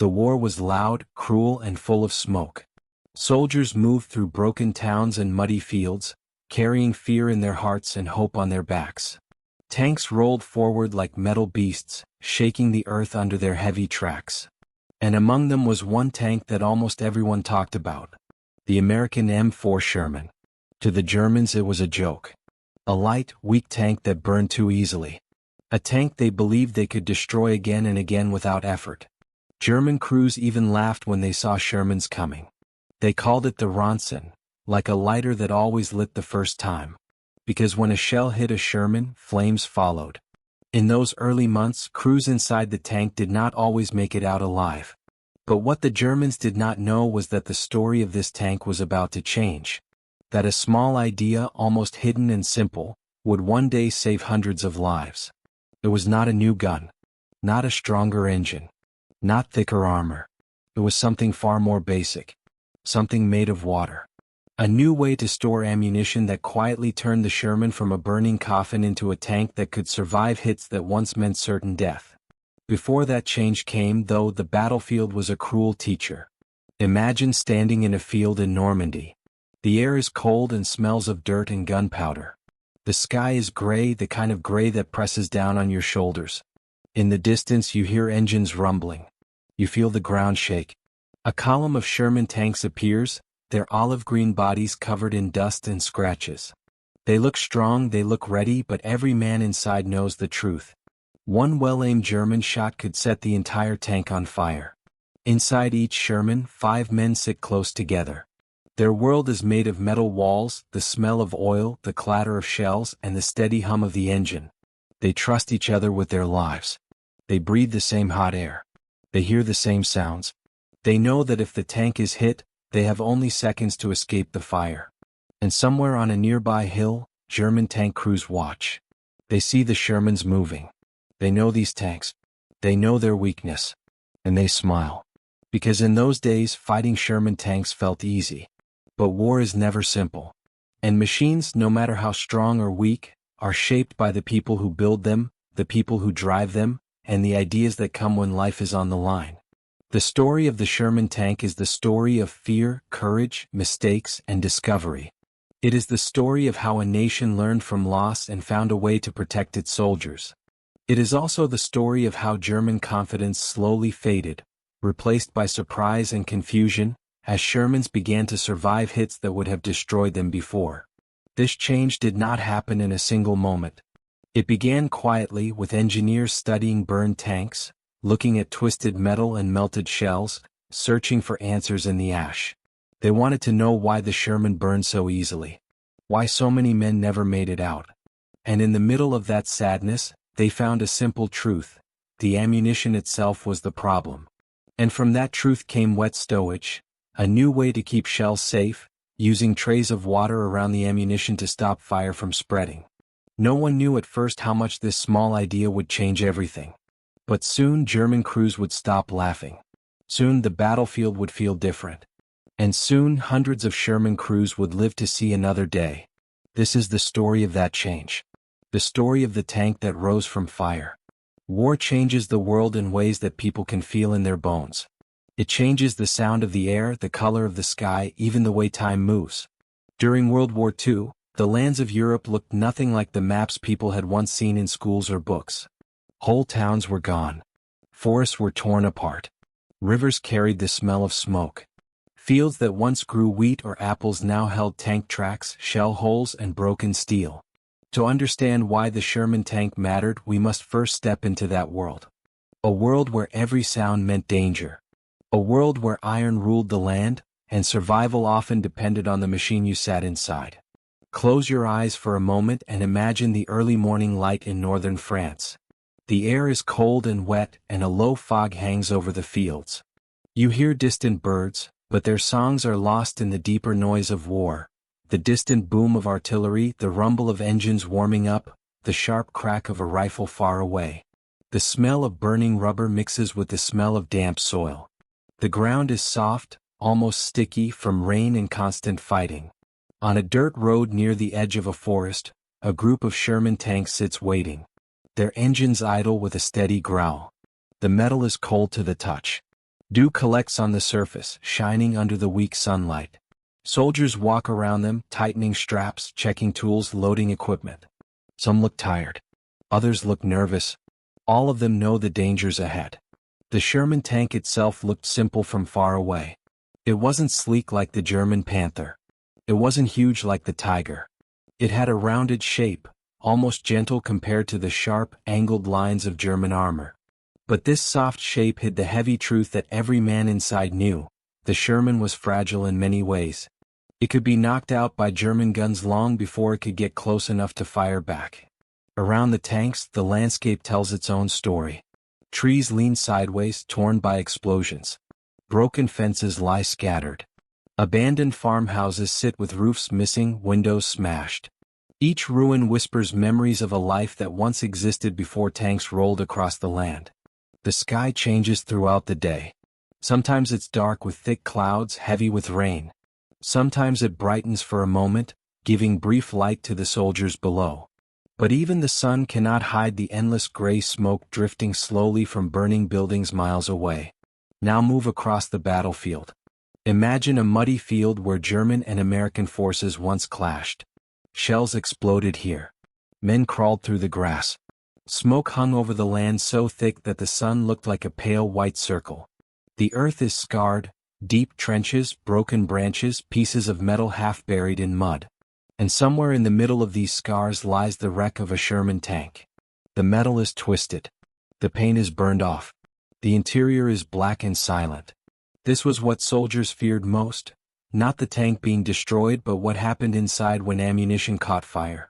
The war was loud, cruel, and full of smoke. Soldiers moved through broken towns and muddy fields, carrying fear in their hearts and hope on their backs. Tanks rolled forward like metal beasts, shaking the earth under their heavy tracks. And among them was one tank that almost everyone talked about: the American M4 Sherman. To the Germans it was a joke. A light, weak tank that burned too easily. A tank they believed they could destroy again and again without effort. German crews even laughed when they saw Shermans coming. They called it the Ronson, like a lighter that always lit the first time. Because when a shell hit a Sherman, flames followed. In those early months, crews inside the tank did not always make it out alive. But what the Germans did not know was that the story of this tank was about to change. That a small idea, almost hidden and simple, would one day save hundreds of lives. It was not a new gun. Not a stronger engine. Not thicker armor. It was something far more basic. Something made of water. A new way to store ammunition that quietly turned the Sherman from a burning coffin into a tank that could survive hits that once meant certain death. Before that change came, though, the battlefield was a cruel teacher. Imagine standing in a field in Normandy. The air is cold and smells of dirt and gunpowder. The sky is gray, the kind of gray that presses down on your shoulders. In the distance you hear engines rumbling. You feel the ground shake. A column of Sherman tanks appears, their olive-green bodies covered in dust and scratches. They look strong, they look ready, but every man inside knows the truth. One well-aimed German shot could set the entire tank on fire. Inside each Sherman, 5 men sit close together. Their world is made of metal walls, the smell of oil, the clatter of shells, and the steady hum of the engine. They trust each other with their lives. They breathe the same hot air. They hear the same sounds. They know that if the tank is hit, they have only seconds to escape the fire. And somewhere on a nearby hill, German tank crews watch. They see the Shermans moving. They know these tanks. They know their weakness. And they smile. Because in those days, fighting Sherman tanks felt easy. But war is never simple. And machines, no matter how strong or weak, are shaped by the people who build them, the people who drive them, and the ideas that come when life is on the line. The story of the Sherman tank is the story of fear, courage, mistakes, and discovery. It is the story of how a nation learned from loss and found a way to protect its soldiers. It is also the story of how German confidence slowly faded, replaced by surprise and confusion, as Shermans began to survive hits that would have destroyed them before. This change did not happen in a single moment. It began quietly, with engineers studying burned tanks, looking at twisted metal and melted shells, searching for answers in the ash. They wanted to know why the Sherman burned so easily. Why so many men never made it out. And in the middle of that sadness, they found a simple truth: the ammunition itself was the problem. And from that truth came wet stowage, a new way to keep shells safe, using trays of water around the ammunition to stop fire from spreading. No one knew at first how much this small idea would change everything. But soon German crews would stop laughing. Soon the battlefield would feel different. And soon hundreds of Sherman crews would live to see another day. This is the story of that change. The story of the tank that rose from fire. War changes the world in ways that people can feel in their bones. It changes the sound of the air, the color of the sky, even the way time moves. During World War II, the lands of Europe looked nothing like the maps people had once seen in schools or books. Whole towns were gone. Forests were torn apart. Rivers carried the smell of smoke. Fields that once grew wheat or apples now held tank tracks, shell holes, and broken steel. To understand why the Sherman tank mattered, we must first step into that world. A world where every sound meant danger. A world where iron ruled the land, and survival often depended on the machine you sat inside. Close your eyes for a moment and imagine the early morning light in northern France. The air is cold and wet, and a low fog hangs over the fields. You hear distant birds, but their songs are lost in the deeper noise of war. The distant boom of artillery, the rumble of engines warming up, the sharp crack of a rifle far away. The smell of burning rubber mixes with the smell of damp soil. The ground is soft, almost sticky from rain and constant fighting. On a dirt road near the edge of a forest, a group of Sherman tanks sits waiting. Their engines idle with a steady growl. The metal is cold to the touch. Dew collects on the surface, shining under the weak sunlight. Soldiers walk around them, tightening straps, checking tools, loading equipment. Some look tired. Others look nervous. All of them know the dangers ahead. The Sherman tank itself looked simple from far away. It wasn't sleek like the German Panther. It wasn't huge like the Tiger. It had a rounded shape, almost gentle compared to the sharp, angled lines of German armor. But this soft shape hid the heavy truth that every man inside knew: the Sherman was fragile in many ways. It could be knocked out by German guns long before it could get close enough to fire back. Around the tanks, the landscape tells its own story. Trees lean sideways, torn by explosions. Broken fences lie scattered. Abandoned farmhouses sit with roofs missing, windows smashed. Each ruin whispers memories of a life that once existed before tanks rolled across the land. The sky changes throughout the day. Sometimes it's dark with thick clouds, heavy with rain. Sometimes it brightens for a moment, giving brief light to the soldiers below. But even the sun cannot hide the endless gray smoke drifting slowly from burning buildings miles away. Now move across the battlefield. Imagine a muddy field where German and American forces once clashed. Shells exploded here. Men crawled through the grass. Smoke hung over the land so thick that the sun looked like a pale white circle. The earth is scarred, deep trenches, broken branches, pieces of metal half buried in mud. And somewhere in the middle of these scars lies the wreck of a Sherman tank. The metal is twisted. The paint is burned off. The interior is black and silent. This was what soldiers feared most, not the tank being destroyed but what happened inside when ammunition caught fire.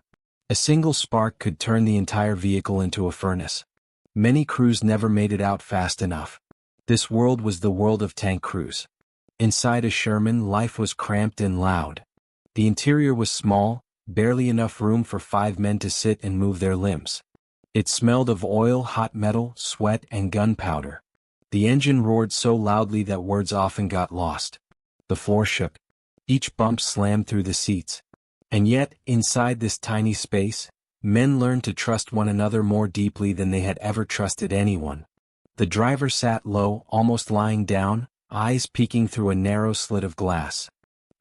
A single spark could turn the entire vehicle into a furnace. Many crews never made it out fast enough. This world was the world of tank crews. Inside a Sherman, life was cramped and loud. The interior was small, barely enough room for 5 men to sit and move their limbs. It smelled of oil, hot metal, sweat, and gunpowder. The engine roared so loudly that words often got lost. The floor shook. Each bump slammed through the seats. And yet, inside this tiny space, men learned to trust one another more deeply than they had ever trusted anyone. The driver sat low, almost lying down, eyes peeking through a narrow slit of glass.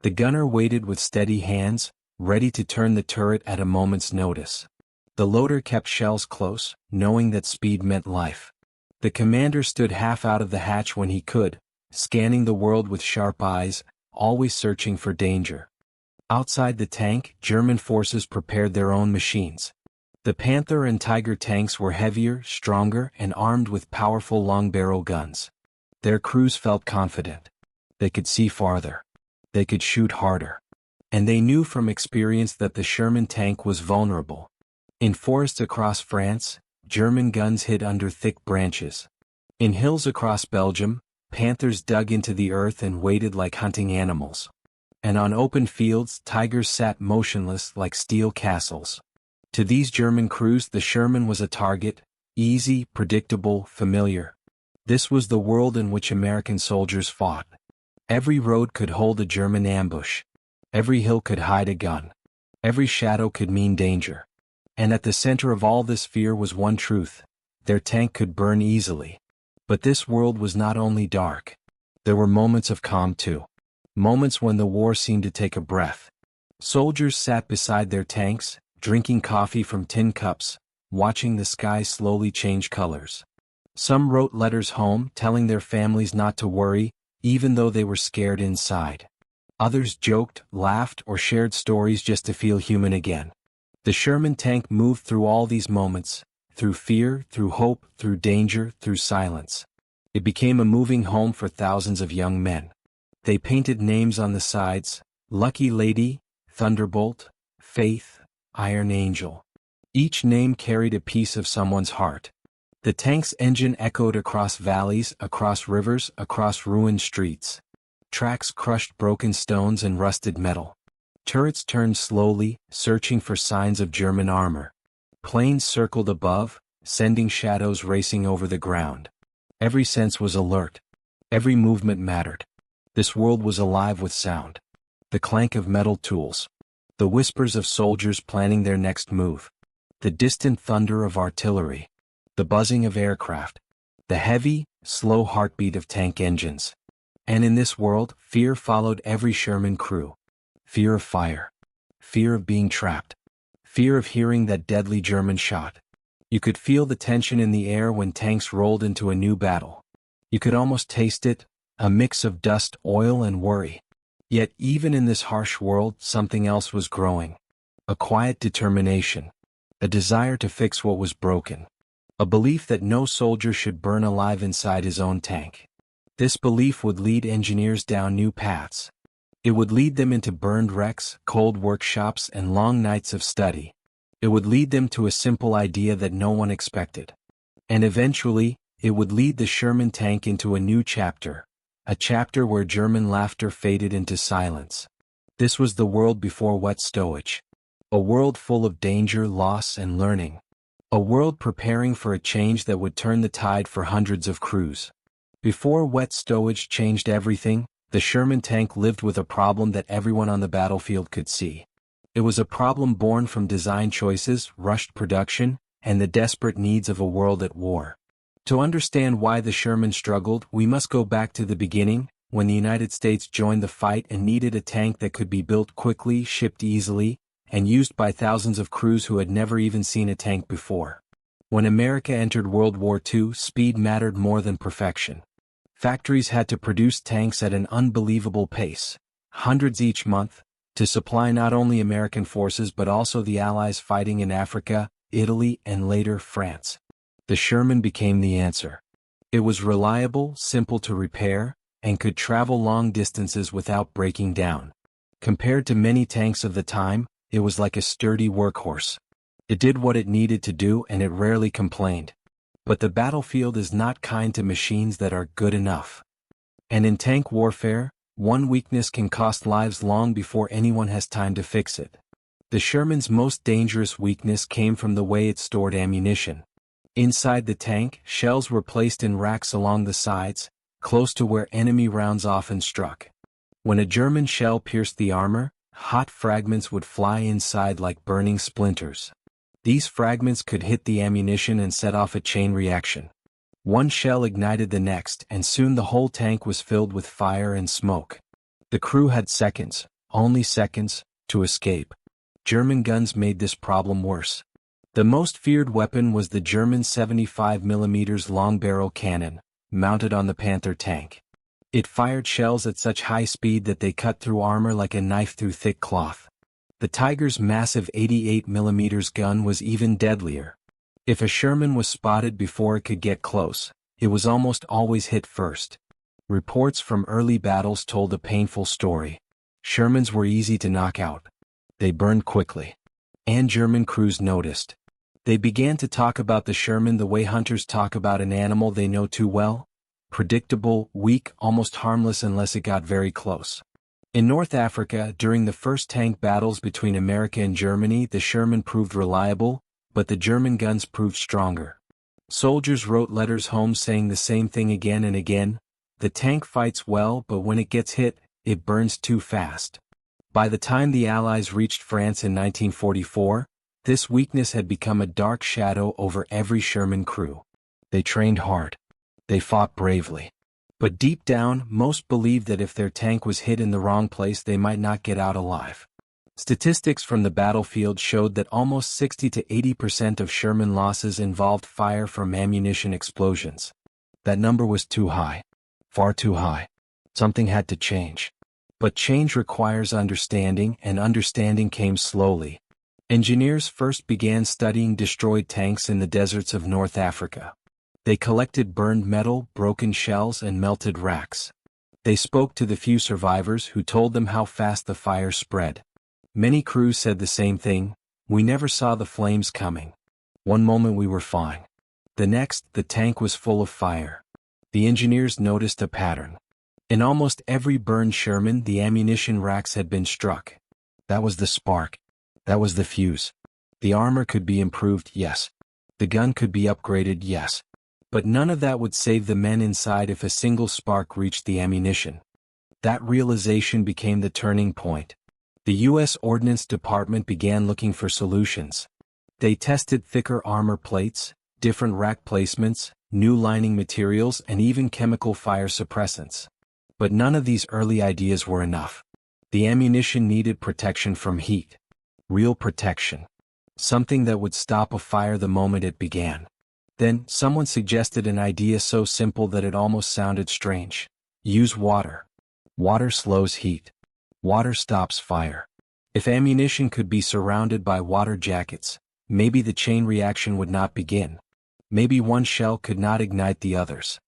The gunner waited with steady hands, ready to turn the turret at a moment's notice. The loader kept shells close, knowing that speed meant life. The commander stood half out of the hatch when he could, scanning the world with sharp eyes, always searching for danger. Outside the tank, German forces prepared their own machines. The Panther and Tiger tanks were heavier, stronger, and armed with powerful long-barrel guns. Their crews felt confident. They could see farther. They could shoot harder. And they knew from experience that the Sherman tank was vulnerable. In forests across France, German guns hid under thick branches. In hills across Belgium, Panthers dug into the earth and waited like hunting animals. And on open fields, Tigers sat motionless like steel castles. To these German crews, the Sherman was a target, easy, predictable, familiar. This was the world in which American soldiers fought. Every road could hold a German ambush. Every hill could hide a gun. Every shadow could mean danger. And at the center of all this fear was one truth: their tank could burn easily. But this world was not only dark. There were moments of calm too. Moments when the war seemed to take a breath. Soldiers sat beside their tanks, drinking coffee from tin cups, watching the sky slowly change colors. Some wrote letters home, telling their families not to worry, even though they were scared inside. Others joked, laughed, or shared stories just to feel human again. The Sherman tank moved through all these moments, through fear, through hope, through danger, through silence. It became a moving home for thousands of young men. They painted names on the sides: Lucky Lady, Thunderbolt, Faith, Iron Angel. Each name carried a piece of someone's heart. The tank's engine echoed across valleys, across rivers, across ruined streets. Tracks crushed broken stones and rusted metal. Turrets turned slowly, searching for signs of German armor. Planes circled above, sending shadows racing over the ground. Every sense was alert. Every movement mattered. This world was alive with sound. The clank of metal tools. The whispers of soldiers planning their next move. The distant thunder of artillery. The buzzing of aircraft. the heavy, slow heartbeat of tank engines. And in this world, fear followed every Sherman crew. Fear of fire. Fear of being trapped. Fear of hearing that deadly German shot. You could feel the tension in the air when tanks rolled into a new battle. You could almost taste it, a mix of dust, oil, and worry. Yet even in this harsh world, something else was growing. A quiet determination. A desire to fix what was broken. A belief that no soldier should burn alive inside his own tank. This belief would lead engineers down new paths. It would lead them into burned wrecks, cold workshops, and long nights of study. It would lead them to a simple idea that no one expected. And eventually, it would lead the Sherman tank into a new chapter. A chapter where German laughter faded into silence. This was the world before Wet Stowage. A world full of danger, loss, and learning. A world preparing for a change that would turn the tide for hundreds of crews. Before Wet Stowage changed everything, the Sherman tank lived with a problem that everyone on the battlefield could see. It was a problem born from design choices, rushed production, and the desperate needs of a world at war. To understand why the Sherman struggled, we must go back to the beginning, when the United States joined the fight and needed a tank that could be built quickly, shipped easily, and used by thousands of crews who had never even seen a tank before. When America entered World War II, speed mattered more than perfection. Factories had to produce tanks at an unbelievable pace, hundreds each month, to supply not only American forces but also the Allies fighting in Africa, Italy, and later France. The Sherman became the answer. It was reliable, simple to repair, and could travel long distances without breaking down. Compared to many tanks of the time, it was like a sturdy workhorse. It did what it needed to do and it rarely complained. But the battlefield is not kind to machines that are good enough. And in tank warfare, one weakness can cost lives long before anyone has time to fix it. The Sherman's most dangerous weakness came from the way it stored ammunition. Inside the tank, shells were placed in racks along the sides, close to where enemy rounds often struck. When a German shell pierced the armor, hot fragments would fly inside like burning splinters. These fragments could hit the ammunition and set off a chain reaction. One shell ignited the next, and soon the whole tank was filled with fire and smoke. The crew had seconds, only seconds, to escape. German guns made this problem worse. The most feared weapon was the German 75mm long-barrel cannon, mounted on the Panther tank. It fired shells at such high speed that they cut through armor like a knife through thick cloth. The Tiger's massive 88mm gun was even deadlier. If a Sherman was spotted before it could get close, it was almost always hit first. Reports from early battles told a painful story. Shermans were easy to knock out. They burned quickly. And German crews noticed. They began to talk about the Sherman the way hunters talk about an animal they know too well. Predictable, weak, almost harmless unless it got very close. In North Africa, during the first tank battles between America and Germany, the Sherman proved reliable, but the German guns proved stronger. Soldiers wrote letters home saying the same thing again and again. The tank fights well, but when it gets hit, it burns too fast. By the time the Allies reached France in 1944, this weakness had become a dark shadow over every Sherman crew. They trained hard. They fought bravely. But deep down, most believed that if their tank was hit in the wrong place they might not get out alive. Statistics from the battlefield showed that almost 60 to 80% of Sherman losses involved fire from ammunition explosions. That number was too high. Far too high. Something had to change. But change requires understanding, and understanding came slowly. Engineers first began studying destroyed tanks in the deserts of North Africa. They collected burned metal, broken shells, and melted racks. They spoke to the few survivors who told them how fast the fire spread. Many crews said the same thing: we never saw the flames coming. One moment we were fine. The next, the tank was full of fire. The engineers noticed a pattern. In almost every burned Sherman, the ammunition racks had been struck. That was the spark. That was the fuse. The armor could be improved, yes. The gun could be upgraded, yes. But none of that would save the men inside if a single spark reached the ammunition. That realization became the turning point. The U.S. Ordnance Department began looking for solutions. They tested thicker armor plates, different rack placements, new lining materials, and even chemical fire suppressants. But none of these early ideas were enough. The ammunition needed protection from heat. Real protection. Something that would stop a fire the moment it began. Then, someone suggested an idea so simple that it almost sounded strange. Use water. Water slows heat. Water stops fire. If ammunition could be surrounded by water jackets, maybe the chain reaction would not begin. Maybe one shell could not ignite the others.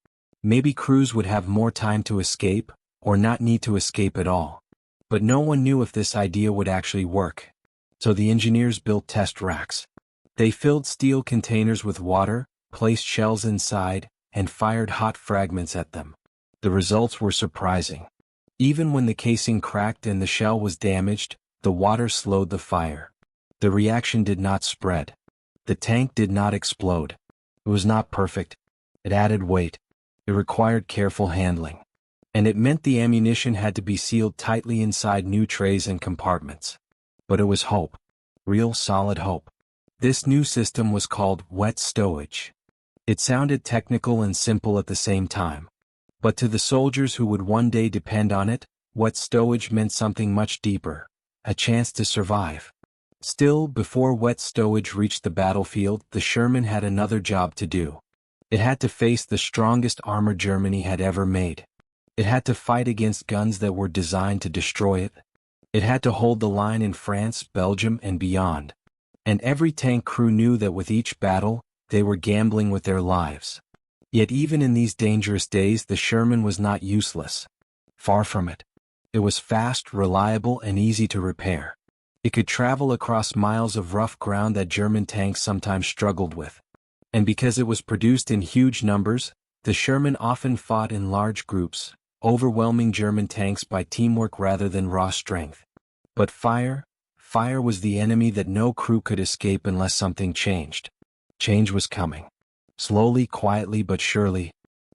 Maybe crews would have more time to escape, or not need to escape at all. But no one knew if this idea would actually work. So the engineers built test racks. They filled steel containers with water, placed shells inside, and fired hot fragments at them. The results were surprising. Even when the casing cracked and the shell was damaged, the water slowed the fire. The reaction did not spread. The tank did not explode. It was not perfect. It added weight. It required careful handling. And it meant the ammunition had to be sealed tightly inside new trays and compartments. But it was hope. Real solid hope. This new system was called Wet Stowage. It sounded technical and simple at the same time. But to the soldiers who would one day depend on it, Wet Stowage meant something much deeper. A chance to survive. Still, before Wet Stowage reached the battlefield, the Sherman had another job to do. It had to face the strongest armor Germany had ever made. It had to fight against guns that were designed to destroy it. It had to hold the line in France, Belgium, and beyond. And every tank crew knew that with each battle, they were gambling with their lives. Yet even in these dangerous days, the Sherman was not useless. Far from it. It was fast, reliable, and easy to repair. It could travel across miles of rough ground that German tanks sometimes struggled with. And because it was produced in huge numbers, the Sherman often fought in large groups, overwhelming German tanks by teamwork rather than raw strength. But fire was the enemy that no crew could escape unless something changed. Change was coming. Slowly, quietly, but surely.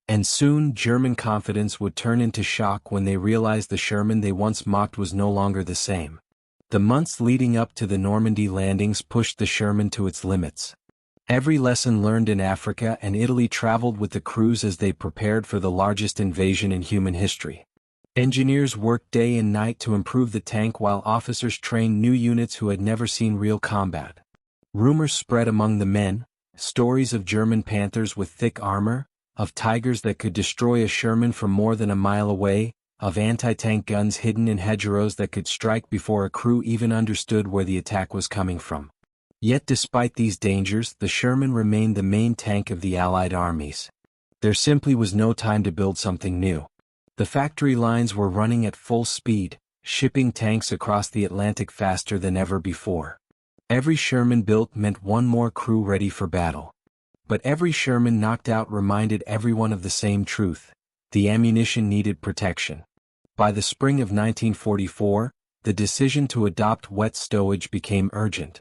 And soon German confidence would turn into shock when they realized the Sherman they once mocked was no longer the same. The months leading up to the Normandy landings pushed the Sherman to its limits. Every lesson learned in Africa and Italy traveled with the crews as they prepared for the largest invasion in human history. Engineers worked day and night to improve the tank while officers trained new units who had never seen real combat. Rumors spread among the men, stories of German Panthers with thick armor, of Tigers that could destroy a Sherman from more than a mile away, of anti-tank guns hidden in hedgerows that could strike before a crew even understood where the attack was coming from. Yet despite these dangers, the Sherman remained the main tank of the Allied armies. There simply was no time to build something new. The factory lines were running at full speed, shipping tanks across the Atlantic faster than ever before. Every Sherman built meant one more crew ready for battle. But every Sherman knocked out reminded everyone of the same truth. The ammunition needed protection. By the spring of 1944, the decision to adopt wet stowage became urgent.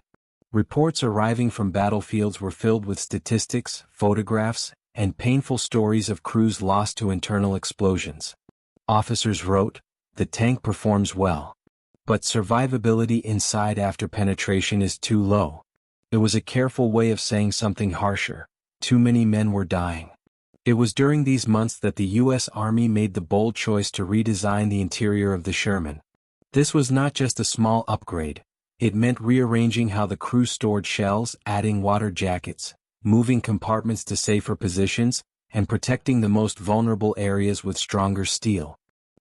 Reports arriving from battlefields were filled with statistics, photographs, and painful stories of crews lost to internal explosions. Officers wrote, "The tank performs well. But survivability inside after penetration is too low." It was a careful way of saying something harsher. Too many men were dying. It was during these months that the U.S. Army made the bold choice to redesign the interior of the Sherman. This was not just a small upgrade. It meant rearranging how the crew stored shells, adding water jackets, moving compartments to safer positions, and protecting the most vulnerable areas with stronger steel.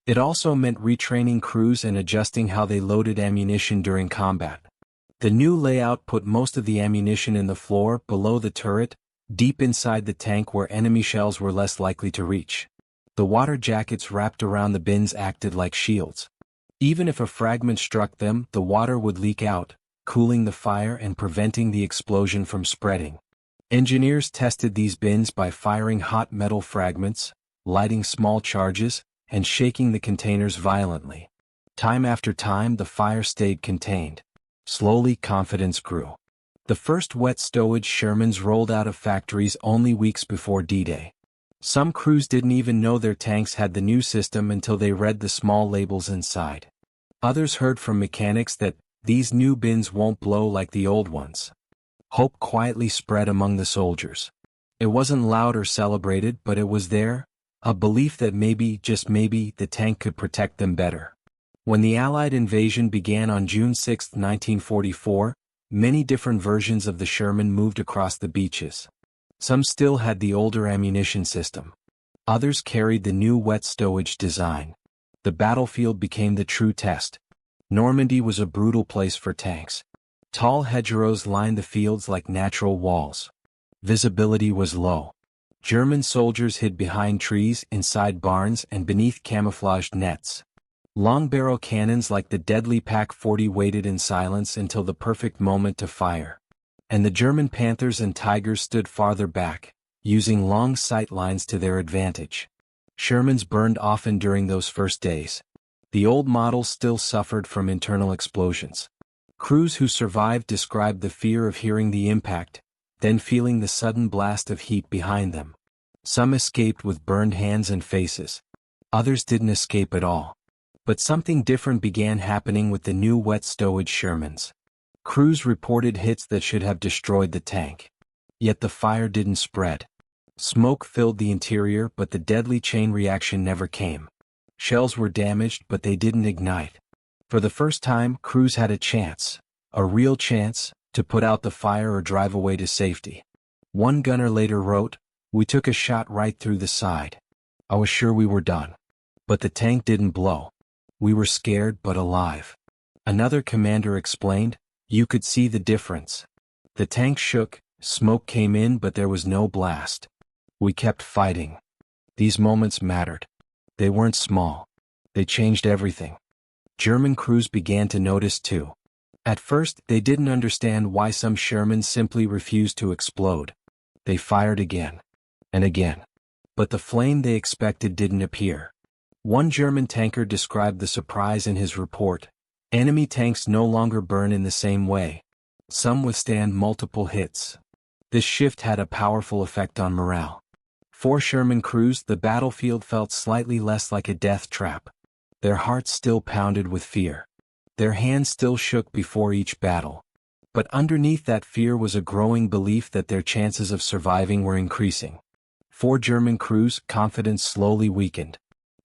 It also meant retraining crews and adjusting how they loaded ammunition during combat. The new layout put most of the ammunition in the floor below the turret, deep inside the tank where enemy shells were less likely to reach. The water jackets wrapped around the bins acted like shields. Even if a fragment struck them, the water would leak out, cooling the fire and preventing the explosion from spreading. Engineers tested these bins by firing hot metal fragments, lighting small charges, and shaking the containers violently. Time after time, the fire stayed contained. Slowly, confidence grew. The first wet stowage Shermans rolled out of factories only weeks before D-Day. Some crews didn't even know their tanks had the new system until they read the small labels inside. Others heard from mechanics that these new bins won't blow like the old ones. Hope quietly spread among the soldiers. It wasn't loud or celebrated, but it was there, a belief that maybe, just maybe, the tank could protect them better. When the Allied invasion began on June 6, 1944, many different versions of the Sherman moved across the beaches. Some still had the older ammunition system. Others carried the new wet stowage design. The battlefield became the true test. Normandy was a brutal place for tanks. Tall hedgerows lined the fields like natural walls. Visibility was low. German soldiers hid behind trees, inside barns, and beneath camouflaged nets. Long-barrel cannons like the deadly Pak-40 waited in silence until the perfect moment to fire. And the German Panthers and Tigers stood farther back, using long sight lines to their advantage. Shermans burned often during those first days. The old models still suffered from internal explosions. Crews who survived described the fear of hearing the impact, then feeling the sudden blast of heat behind them. Some escaped with burned hands and faces. Others didn't escape at all. But something different began happening with the new wet stowage Shermans. Crews reported hits that should have destroyed the tank. Yet the fire didn't spread. Smoke filled the interior, but the deadly chain reaction never came. Shells were damaged, but they didn't ignite. For the first time, crews had a chance, a real chance, to put out the fire or drive away to safety. One gunner later wrote, "We took a shot right through the side. I was sure we were done. But the tank didn't blow. We were scared but alive." Another commander explained, "You could see the difference. The tank shook, smoke came in, but there was no blast. We kept fighting." These moments mattered. They weren't small. They changed everything. German crews began to notice too. At first, they didn't understand why some Shermans simply refused to explode. They fired again. And again. But the flame they expected didn't appear. One German tanker described the surprise in his report. "Enemy tanks no longer burn in the same way. Some withstand multiple hits." This shift had a powerful effect on morale. For Sherman crews, the battlefield felt slightly less like a death trap. Their hearts still pounded with fear. Their hands still shook before each battle. But underneath that fear was a growing belief that their chances of surviving were increasing. For German crews, confidence slowly weakened.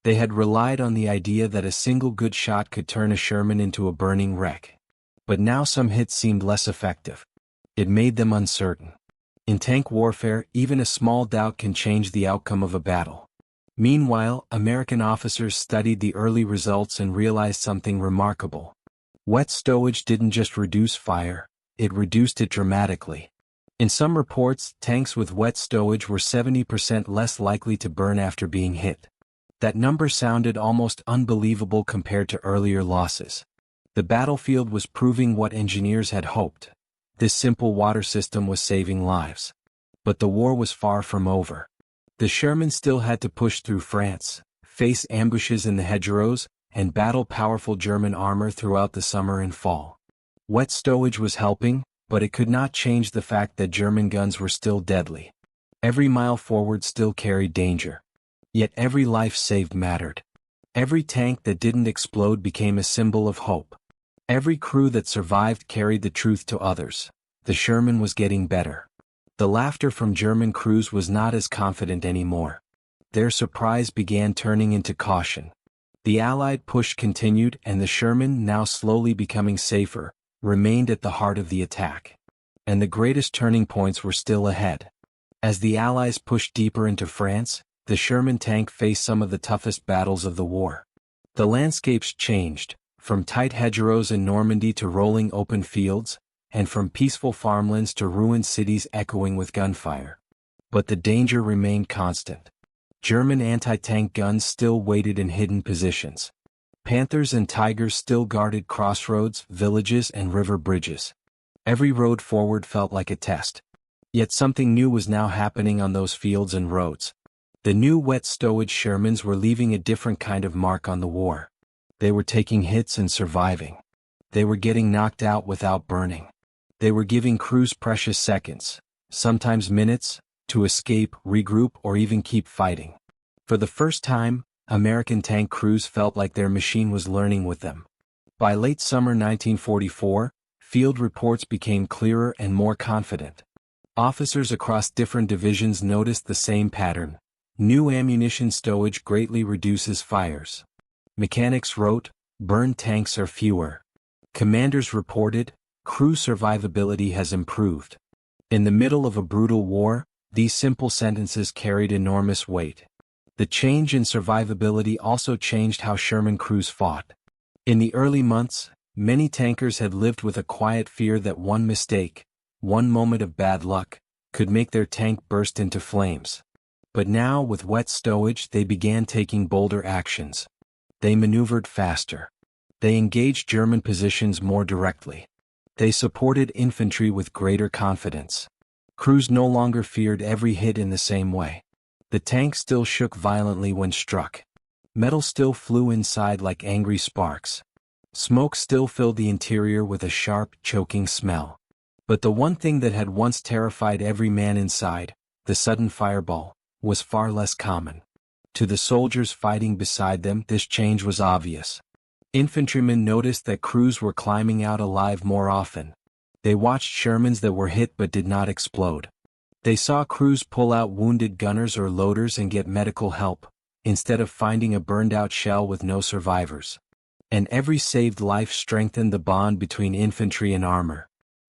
They had relied on the idea that a single good shot could turn a Sherman into a burning wreck. But now some hits seemed less effective. It made them uncertain. In tank warfare, even a small doubt can change the outcome of a battle. Meanwhile, American officers studied the early results and realized something remarkable. Wet stowage didn't just reduce fire, it reduced it dramatically. In some reports, tanks with wet stowage were 70% less likely to burn after being hit. That number sounded almost unbelievable compared to earlier losses. The battlefield was proving what engineers had hoped. This simple water system was saving lives. But the war was far from over. The Sherman still had to push through France, face ambushes in the hedgerows, and battle powerful German armor throughout the summer and fall. Wet stowage was helping, but it could not change the fact that German guns were still deadly. Every mile forward still carried danger. Yet every life saved mattered. Every tank that didn't explode became a symbol of hope. Every crew that survived carried the truth to others. The Sherman was getting better. The laughter from German crews was not as confident anymore. Their surprise began turning into caution. The Allied push continued, and the Sherman, now slowly becoming safer, remained at the heart of the attack. And the greatest turning points were still ahead. As the Allies pushed deeper into France, the Sherman tank faced some of the toughest battles of the war. The landscapes changed, from tight hedgerows in Normandy to rolling open fields, and from peaceful farmlands to ruined cities echoing with gunfire. But the danger remained constant. German anti-tank guns still waited in hidden positions. Panthers and Tigers still guarded crossroads, villages, and river bridges. Every road forward felt like a test. Yet something new was now happening on those fields and roads. The new wet stowage Shermans were leaving a different kind of mark on the war. They were taking hits and surviving. They were getting knocked out without burning. They were giving crews precious seconds, sometimes minutes, to escape, regroup, or even keep fighting. For the first time, American tank crews felt like their machine was learning with them. By late summer 1944, field reports became clearer and more confident. Officers across different divisions noticed the same pattern. New ammunition stowage greatly reduces fires. Mechanics wrote, burned tanks are fewer. Commanders reported, crew survivability has improved. In the middle of a brutal war, these simple sentences carried enormous weight. The change in survivability also changed how Sherman crews fought. In the early months, many tankers had lived with a quiet fear that one mistake, one moment of bad luck, could make their tank burst into flames. But now with Wet Stowage they began taking bolder actions. They maneuvered faster. They engaged German positions more directly. They supported infantry with greater confidence. Crews no longer feared every hit in the same way. The tank still shook violently when struck. Metal still flew inside like angry sparks. Smoke still filled the interior with a sharp, choking smell. But the one thing that had once terrified every man inside, the sudden fireball, was far less common. To the soldiers fighting beside them, this change was obvious. Infantrymen noticed that crews were climbing out alive more often. They watched Shermans that were hit but did not explode. They saw crews pull out wounded gunners or loaders and get medical help, instead of finding a burned-out shell with no survivors. And every saved life strengthened the bond between infantry and armor.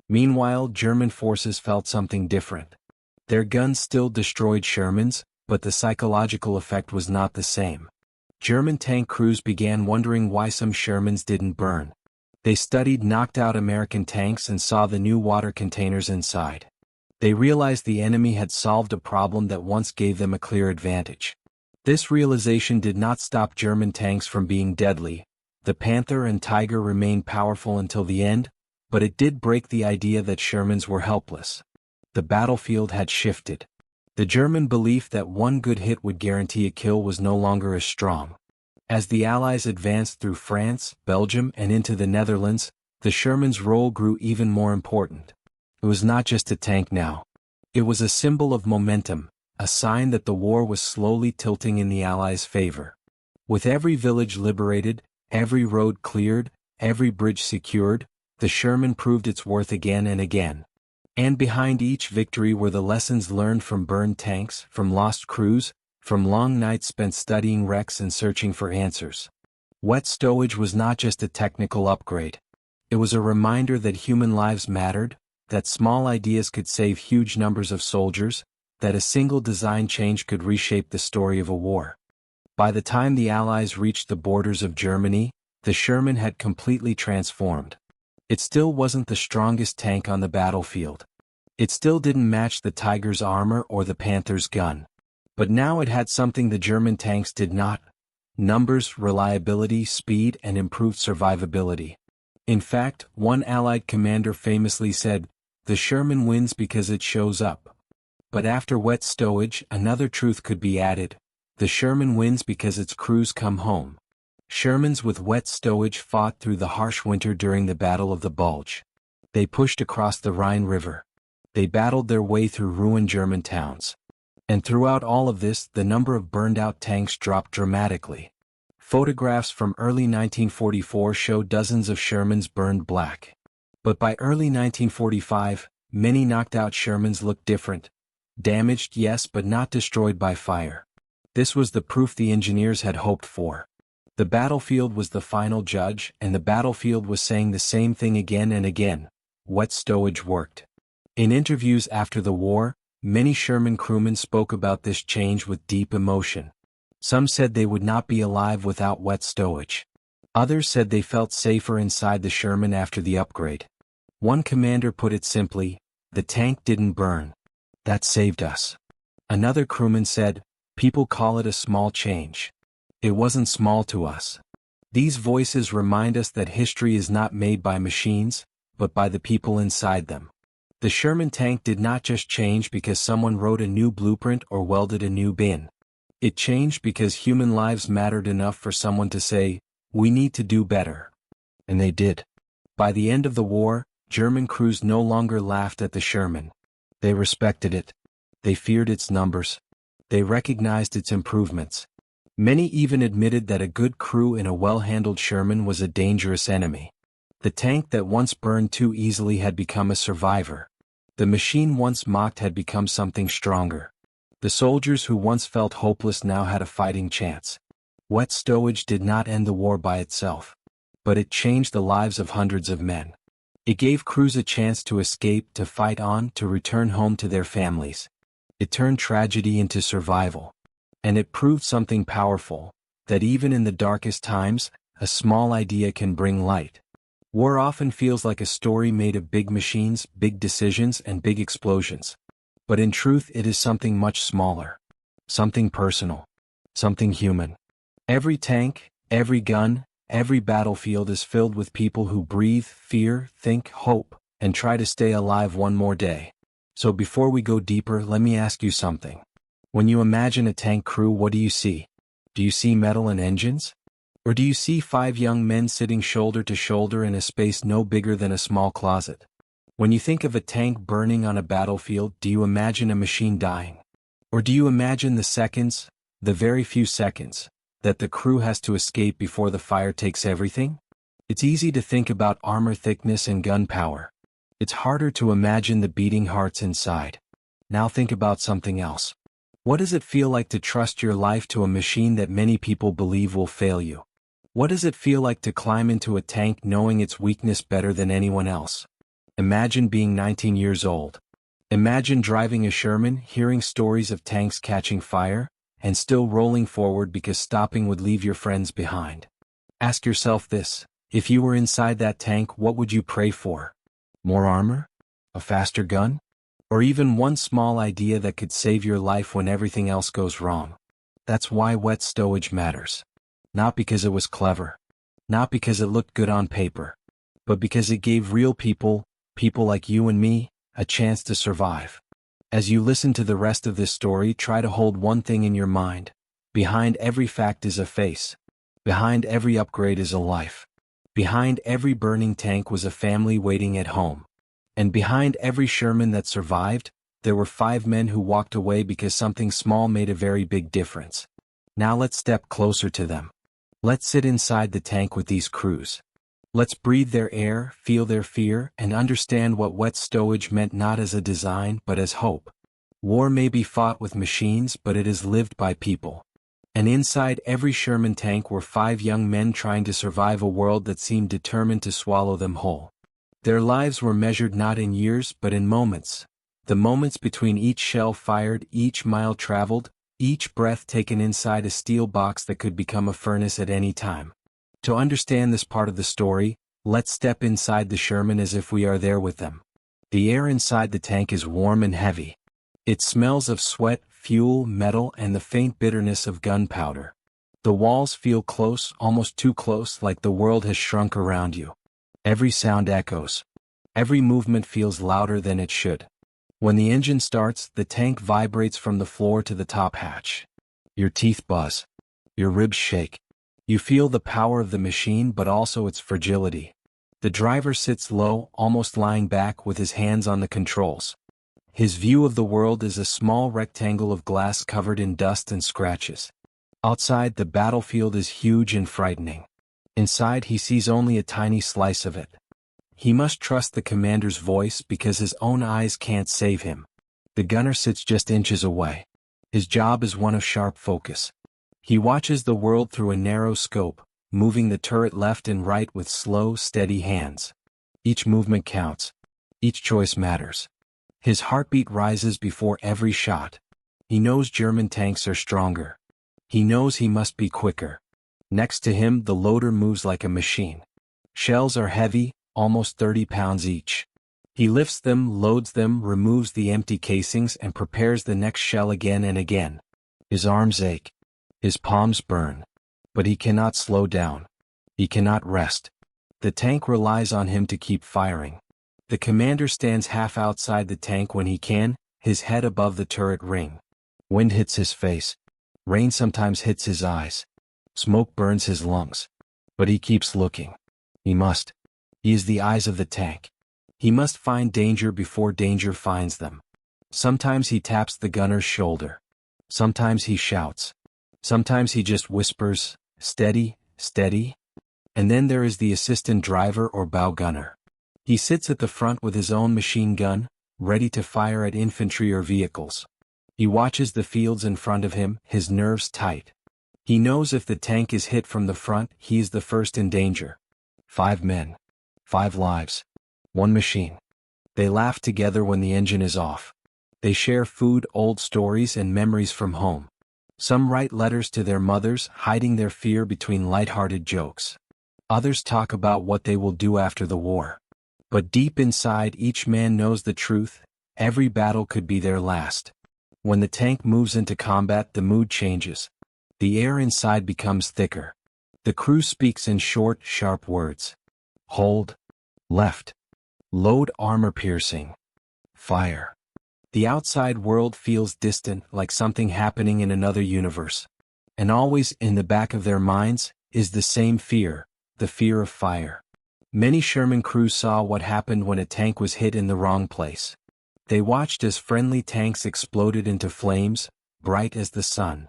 Meanwhile, German forces felt something different. Their guns still destroyed Shermans, but the psychological effect was not the same. German tank crews began wondering why some Shermans didn't burn. They studied knocked-out American tanks and saw the new water containers inside. They realized the enemy had solved a problem that once gave them a clear advantage. This realization did not stop German tanks from being deadly. The Panther and Tiger remained powerful until the end, but it did break the idea that Shermans were helpless. The battlefield had shifted. The German belief that one good hit would guarantee a kill was no longer as strong. As the Allies advanced through France, Belgium, and into the Netherlands, the Sherman's role grew even more important. It was not just a tank now. It was a symbol of momentum, a sign that the war was slowly tilting in the Allies' favor. With every village liberated, every road cleared, every bridge secured, the Sherman proved its worth again and again. And behind each victory were the lessons learned from burned tanks, from lost crews, from long nights spent studying wrecks and searching for answers. Wet Stowage was not just a technical upgrade. It was a reminder that human lives mattered, that small ideas could save huge numbers of soldiers, that a single design change could reshape the story of a war. By the time the Allies reached the borders of Germany, the Sherman had completely transformed. It still wasn't the strongest tank on the battlefield. It still didn't match the Tiger's armor or the Panther's gun. But now it had something the German tanks did not: numbers, reliability, speed, and improved survivability. In fact, one Allied commander famously said, "The Sherman wins because it shows up." But after Wet Stowage, another truth could be added: the Sherman wins because its crews come home. Shermans with Wet Stowage fought through the harsh winter during the Battle of the Bulge. They pushed across the Rhine River. They battled their way through ruined German towns. And throughout all of this, the number of burned-out tanks dropped dramatically. Photographs from early 1944 show dozens of Shermans burned black. But by early 1945, many knocked-out Shermans looked different. Damaged, yes, but not destroyed by fire. This was the proof the engineers had hoped for. The battlefield was the final judge, and the battlefield was saying the same thing again and again: Wet Stowage worked. In interviews after the war, many Sherman crewmen spoke about this change with deep emotion. Some said they would not be alive without Wet Stowage. Others said they felt safer inside the Sherman after the upgrade. One commander put it simply: "The tank didn't burn. That saved us." Another crewman said, "People call it a small change. It wasn't small to us." These voices remind us that history is not made by machines, but by the people inside them. The Sherman tank did not just change because someone wrote a new blueprint or welded a new bin. It changed because human lives mattered enough for someone to say, "We need to do better." And they did. By the end of the war, German crews no longer laughed at the Sherman. They respected it. They feared its numbers. They recognized its improvements. Many even admitted that a good crew in a well-handled Sherman was a dangerous enemy. The tank that once burned too easily had become a survivor. The machine once mocked had become something stronger. The soldiers who once felt hopeless now had a fighting chance. Wet Stowage did not end the war by itself. But it changed the lives of hundreds of men. It gave crews a chance to escape, to fight on, to return home to their families. It turned tragedy into survival. And it proved something powerful, that even in the darkest times, a small idea can bring light. War often feels like a story made of big machines, big decisions, and big explosions. But in truth it is something much smaller. Something personal. Something human. Every tank, every gun, every battlefield is filled with people who breathe, fear, think, hope, and try to stay alive one more day. So before we go deeper, let me ask you something. When you imagine a tank crew, what do you see? Do you see metal and engines? Or do you see 5 young men sitting shoulder to shoulder in a space no bigger than a small closet? When you think of a tank burning on a battlefield, do you imagine a machine dying? Or do you imagine the seconds, the very few seconds, that the crew has to escape before the fire takes everything? It's easy to think about armor thickness and gun power. It's harder to imagine the beating hearts inside. Now think about something else. What does it feel like to trust your life to a machine that many people believe will fail you? What does it feel like to climb into a tank knowing its weakness better than anyone else? Imagine being 19 years old. Imagine driving a Sherman, hearing stories of tanks catching fire, and still rolling forward because stopping would leave your friends behind. Ask yourself this: if you were inside that tank, what would you pray for? More armor? A faster gun? Or even one small idea that could save your life when everything else goes wrong? That's why Wet Stowage matters. Not because it was clever. Not because it looked good on paper. But because it gave real people, people like you and me, a chance to survive. As you listen to the rest of this story, try to hold one thing in your mind. Behind every fact is a face. Behind every upgrade is a life. Behind every burning tank was a family waiting at home. And behind every Sherman that survived, there were 5 men who walked away because something small made a very big difference. Now let's step closer to them. Let's sit inside the tank with these crews. Let's breathe their air, feel their fear, and understand what Wet Stowage meant, not as a design but as hope. War may be fought with machines, but it is lived by people. And inside every Sherman tank were 5 young men trying to survive a world that seemed determined to swallow them whole. Their lives were measured not in years but in moments. The moments between each shell fired, each mile traveled, each breath taken inside a steel box that could become a furnace at any time. To understand this part of the story, let's step inside the Sherman as if we are there with them. The air inside the tank is warm and heavy. It smells of sweat, fuel, metal, and the faint bitterness of gunpowder. The walls feel close, almost too close, like the world has shrunk around you. Every sound echoes. Every movement feels louder than it should. When the engine starts, the tank vibrates from the floor to the top hatch. Your teeth buzz. Your ribs shake. You feel the power of the machine but also its fragility. The driver sits low, almost lying back with his hands on the controls. His view of the world is a small rectangle of glass covered in dust and scratches. Outside, the battlefield is huge and frightening. Inside, he sees only a tiny slice of it. He must trust the commander's voice because his own eyes can't save him. The gunner sits just inches away. His job is one of sharp focus. He watches the world through a narrow scope, moving the turret left and right with slow, steady hands. Each movement counts. Each choice matters. His heartbeat rises before every shot. He knows German tanks are stronger. He knows he must be quicker. Next to him, the loader moves like a machine. Shells are heavy, almost 30 pounds each. He lifts them, loads them, removes the empty casings, and prepares the next shell again and again. His arms ache. His palms burn. But he cannot slow down. He cannot rest. The tank relies on him to keep firing. The commander stands half outside the tank when he can, his head above the turret ring. Wind hits his face. Rain sometimes hits his eyes. Smoke burns his lungs. But he keeps looking. He must. He is the eyes of the tank. He must find danger before danger finds them. Sometimes he taps the gunner's shoulder. Sometimes he shouts. Sometimes he just whispers, "Steady, steady." And then there is the assistant driver or bow gunner. He sits at the front with his own machine gun, ready to fire at infantry or vehicles. He watches the fields in front of him, his nerves tight. He knows if the tank is hit from the front, he is the first in danger. 5 men. 5 lives. 1 machine. They laugh together when the engine is off. They share food, old stories, and memories from home. Some write letters to their mothers, hiding their fear between light-hearted jokes. Others talk about what they will do after the war. But deep inside, each man knows the truth. Every battle could be their last. When the tank moves into combat, the mood changes. The air inside becomes thicker. The crew speaks in short, sharp words. Hold. Left. Load, armor piercing. Fire. The outside world feels distant, like something happening in another universe. And always in the back of their minds is the same fear, the fear of fire. Many Sherman crews saw what happened when a tank was hit in the wrong place. They watched as friendly tanks exploded into flames, bright as the sun.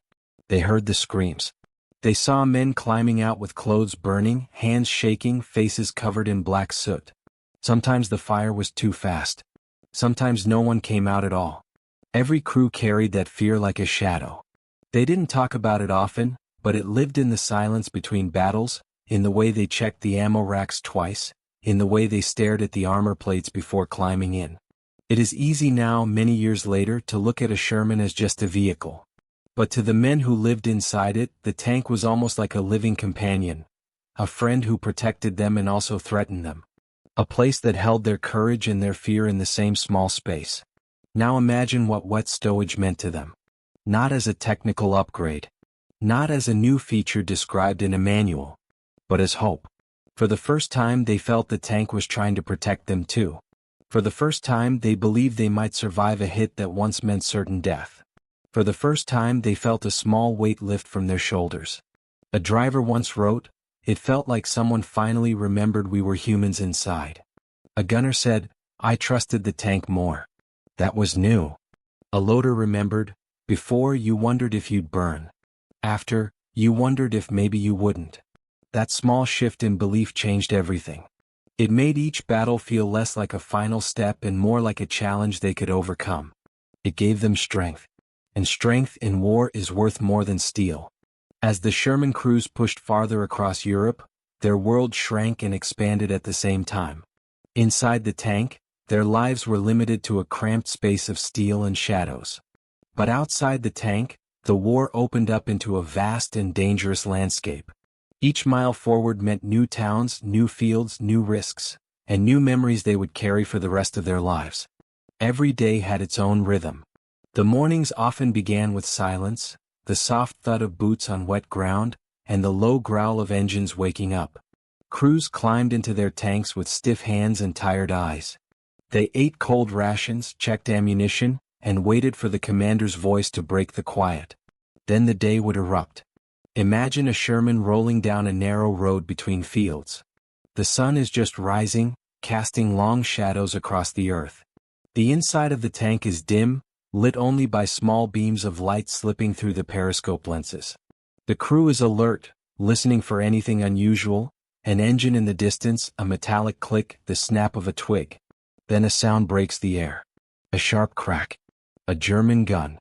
They heard the screams. They saw men climbing out with clothes burning, hands shaking, faces covered in black soot. Sometimes the fire was too fast. Sometimes no one came out at all. Every crew carried that fear like a shadow. They didn't talk about it often, but it lived in the silence between battles, in the way they checked the ammo racks twice, in the way they stared at the armor plates before climbing in. It is easy now, many years later, to look at a Sherman as just a vehicle. But to the men who lived inside it, the tank was almost like a living companion, a friend who protected them and also threatened them. A place that held their courage and their fear in the same small space. Now imagine what wet stowage meant to them. Not as a technical upgrade. Not as a new feature described in a manual. But as hope. For the first time they felt the tank was trying to protect them too. For the first time they believed they might survive a hit that once meant certain death. For the first time they felt a small weight lift from their shoulders. A driver once wrote, "It felt like someone finally remembered we were humans inside." A gunner said, "I trusted the tank more." That was new. A loader remembered, "Before you wondered if you'd burn. After, you wondered if maybe you wouldn't." That small shift in belief changed everything. It made each battle feel less like a final step and more like a challenge they could overcome. It gave them strength. And strength in war is worth more than steel. As the Sherman crews pushed farther across Europe, their world shrank and expanded at the same time. Inside the tank, their lives were limited to a cramped space of steel and shadows. But outside the tank, the war opened up into a vast and dangerous landscape. Each mile forward meant new towns, new fields, new risks, and new memories they would carry for the rest of their lives. Every day had its own rhythm. The mornings often began with silence, the soft thud of boots on wet ground, and the low growl of engines waking up. Crews climbed into their tanks with stiff hands and tired eyes. They ate cold rations, checked ammunition, and waited for the commander's voice to break the quiet. Then the day would erupt. Imagine a Sherman rolling down a narrow road between fields. The sun is just rising, casting long shadows across the earth. The inside of the tank is dim, lit only by small beams of light slipping through the periscope lenses. The crew is alert, listening for anything unusual, an engine in the distance, a metallic click, the snap of a twig. Then a sound breaks the air. A sharp crack. A German gun.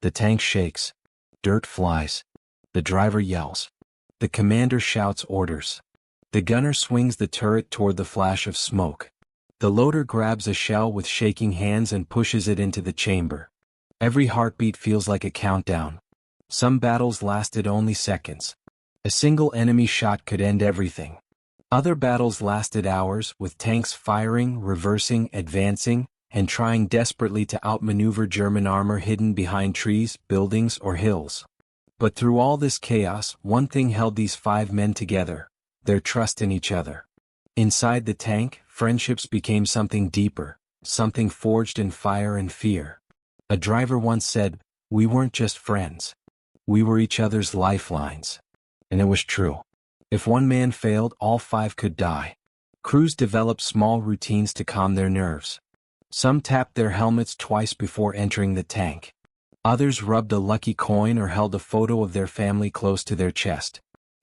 The tank shakes. Dirt flies. The driver yells. The commander shouts orders. The gunner swings the turret toward the flash of smoke. The loader grabs a shell with shaking hands and pushes it into the chamber. Every heartbeat feels like a countdown. Some battles lasted only seconds. A single enemy shot could end everything. Other battles lasted hours, with tanks firing, reversing, advancing, and trying desperately to outmaneuver German armor hidden behind trees, buildings, or hills. But through all this chaos, one thing held these 5 men together: their trust in each other. Inside the tank, friendships became something deeper, something forged in fire and fear. A driver once said, "We weren't just friends. We were each other's lifelines." And it was true. If one man failed, all 5 could die. Crews developed small routines to calm their nerves. Some tapped their helmets twice before entering the tank. Others rubbed a lucky coin or held a photo of their family close to their chest.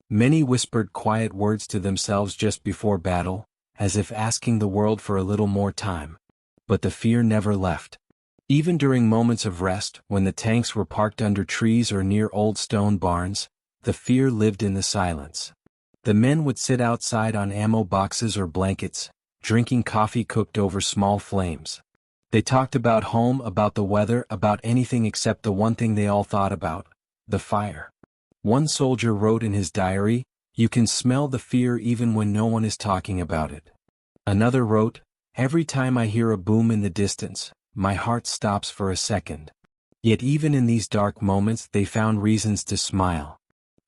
Many whispered quiet words to themselves just before battle, as if asking the world for a little more time. but the fear never left. Even during moments of rest, when the tanks were parked under trees or near old stone barns, the fear lived in the silence. The men would sit outside on ammo boxes or blankets, drinking coffee cooked over small flames. They talked about home, about the weather, about anything except the one thing they all thought about: the fire. One soldier wrote in his diary, "You can smell the fear even when no one is talking about it." Another wrote, "Every time I hear a boom in the distance, my heart stops for a second." Yet even in these dark moments they found reasons to smile.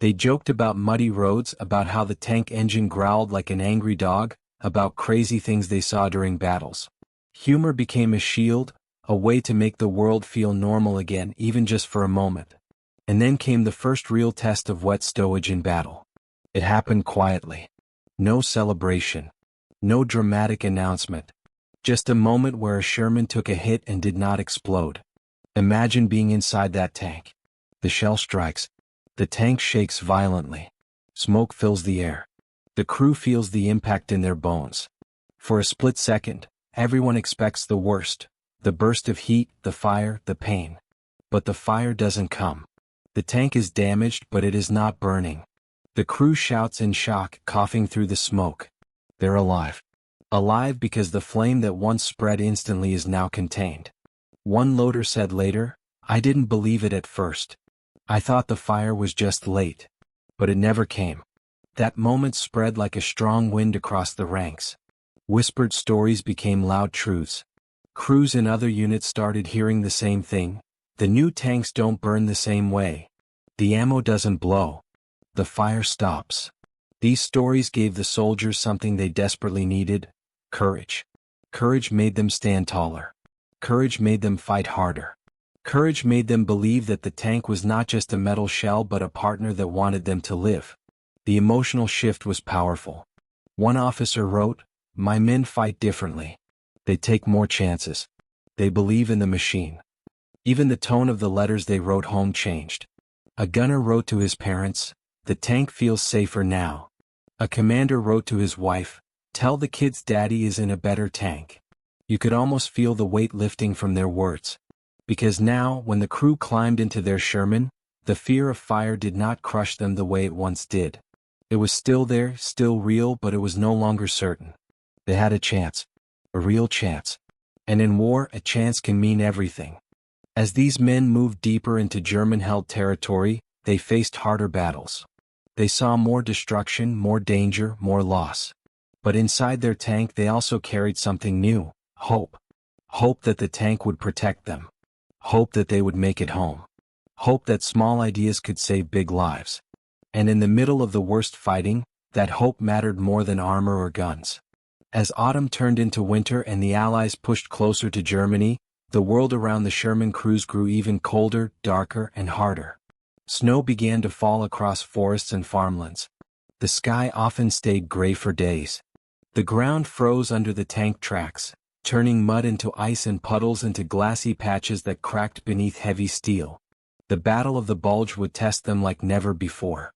They joked about muddy roads, about how the tank engine growled like an angry dog, about crazy things they saw during battles. Humor became a shield, a way to make the world feel normal again, even just for a moment. And then came the first real test of wet stowage in battle. It happened quietly. No celebration. No dramatic announcement. Just a moment where a Sherman took a hit and did not explode. Imagine being inside that tank. The shell strikes. The tank shakes violently. Smoke fills the air. The crew feels the impact in their bones. For a split second, everyone expects the worst: the burst of heat, the fire, the pain. But the fire doesn't come. The tank is damaged, but it is not burning. The crew shouts in shock, coughing through the smoke. They're alive. Alive because the flame that once spread instantly is now contained. One loader said later, "I didn't believe it at first. I thought the fire was just late. But it never came." That moment spread like a strong wind across the ranks. Whispered stories became loud truths. Crews in other units started hearing the same thing: the new tanks don't burn the same way. The ammo doesn't blow. The fire stops. These stories gave the soldiers something they desperately needed: courage. Courage made them stand taller. Courage made them fight harder. Courage made them believe that the tank was not just a metal shell but a partner that wanted them to live. The emotional shift was powerful. One officer wrote, "My men fight differently. They take more chances. They believe in the machine." Even the tone of the letters they wrote home changed. A gunner wrote to his parents, "The tank feels safer now." A commander wrote to his wife, "Tell the kids Daddy is in a better tank." You could almost feel the weight lifting from their words. Because now, when the crew climbed into their Sherman, the fear of fire did not crush them the way it once did. It was still there, still real, but it was no longer certain. They had a chance. A real chance. And in war, a chance can mean everything. As these men moved deeper into German-held territory, they faced harder battles. They saw more destruction, more danger, more loss. But inside their tank they also carried something new: hope. Hope that the tank would protect them. Hope that they would make it home. Hope that small ideas could save big lives. And in the middle of the worst fighting, that hope mattered more than armor or guns. As autumn turned into winter and the Allies pushed closer to Germany, the world around the Sherman crews grew even colder, darker, and harder. Snow began to fall across forests and farmlands. The sky often stayed gray for days. The ground froze under the tank tracks, turning mud into ice and puddles into glassy patches that cracked beneath heavy steel. The Battle of the Bulge would test them like never before.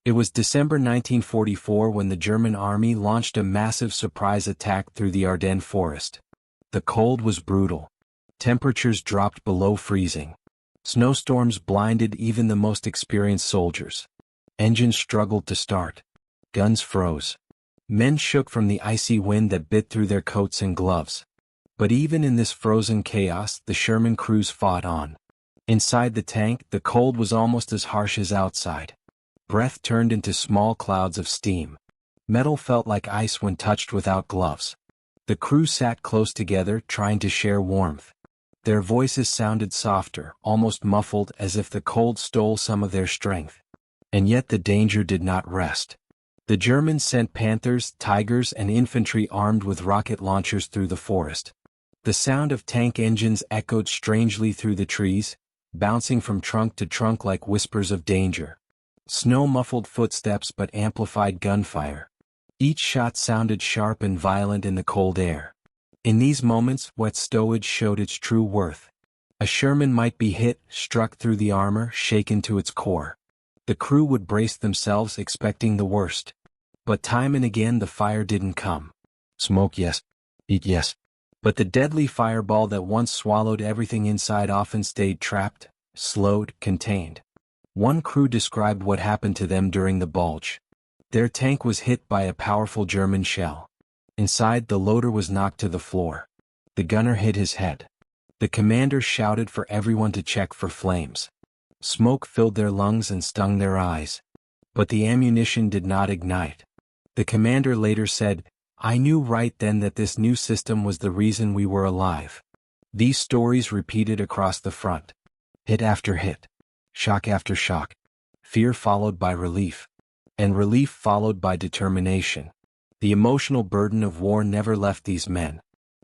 It was December 1944 when the German army launched a massive surprise attack through the Ardennes forest. The cold was brutal. Temperatures dropped below freezing. Snowstorms blinded even the most experienced soldiers. Engines struggled to start. Guns froze. Men shook from the icy wind that bit through their coats and gloves. But even in this frozen chaos, the Sherman crews fought on. Inside the tank, the cold was almost as harsh as outside. Breath turned into small clouds of steam. Metal felt like ice when touched without gloves. The crew sat close together, trying to share warmth. Their voices sounded softer, almost muffled, as if the cold stole some of their strength. And yet the danger did not rest. The Germans sent Panthers, Tigers, and infantry armed with rocket launchers through the forest. The sound of tank engines echoed strangely through the trees, bouncing from trunk to trunk like whispers of danger. Snow muffled footsteps but amplified gunfire. Each shot sounded sharp and violent in the cold air. In these moments, wet stowage showed its true worth. A Sherman might be hit, struck through the armor, shaken to its core. The crew would brace themselves, expecting the worst. But time and again the fire didn't come. Smoke, yes. Heat, yes. But the deadly fireball that once swallowed everything inside often stayed trapped, slowed, contained. One crew described what happened to them during the Bulge. Their tank was hit by a powerful German shell. Inside, the loader was knocked to the floor. The gunner hit his head. The commander shouted for everyone to check for flames. Smoke filled their lungs and stung their eyes. But the ammunition did not ignite. The commander later said, "I knew right then that this new system was the reason we were alive." These stories repeated across the front. Hit after hit. Shock after shock. Fear followed by relief. And relief followed by determination. The emotional burden of war never left these men.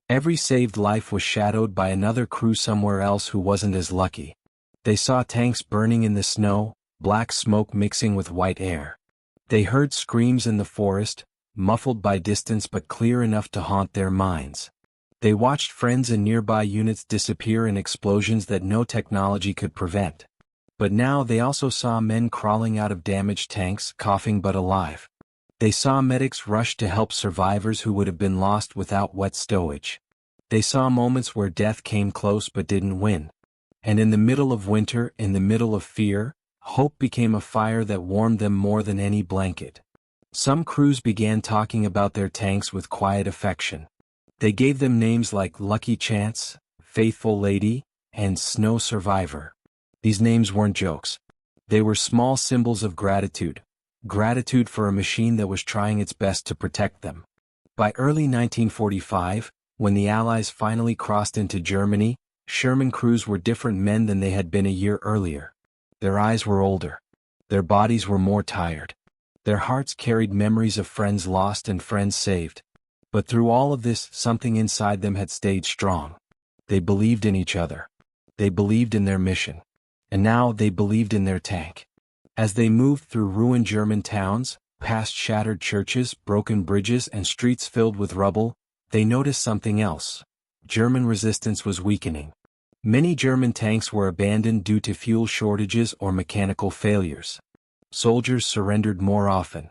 Every saved life was shadowed by another crew somewhere else who wasn't as lucky. They saw tanks burning in the snow, black smoke mixing with white air. They heard screams in the forest, muffled by distance but clear enough to haunt their minds. They watched friends and nearby units disappear in explosions that no technology could prevent. But now they also saw men crawling out of damaged tanks, coughing but alive. They saw medics rush to help survivors who would have been lost without wet stowage. They saw moments where death came close but didn't win. And in the middle of winter, in the middle of fear, hope became a fire that warmed them more than any blanket. Some crews began talking about their tanks with quiet affection. They gave them names like Lucky Chance, Faithful Lady, and Snow Survivor. These names weren't jokes. They were small symbols of gratitude. Gratitude for a machine that was trying its best to protect them. By early 1945, when the Allies finally crossed into Germany, Sherman crews were different men than they had been a year earlier. Their eyes were older. Their bodies were more tired. Their hearts carried memories of friends lost and friends saved. But through all of this, something inside them had stayed strong. They believed in each other. They believed in their mission. And now they believed in their tank. As they moved through ruined German towns, past shattered churches, broken bridges, and streets filled with rubble, they noticed something else. German resistance was weakening. Many German tanks were abandoned due to fuel shortages or mechanical failures. Soldiers surrendered more often.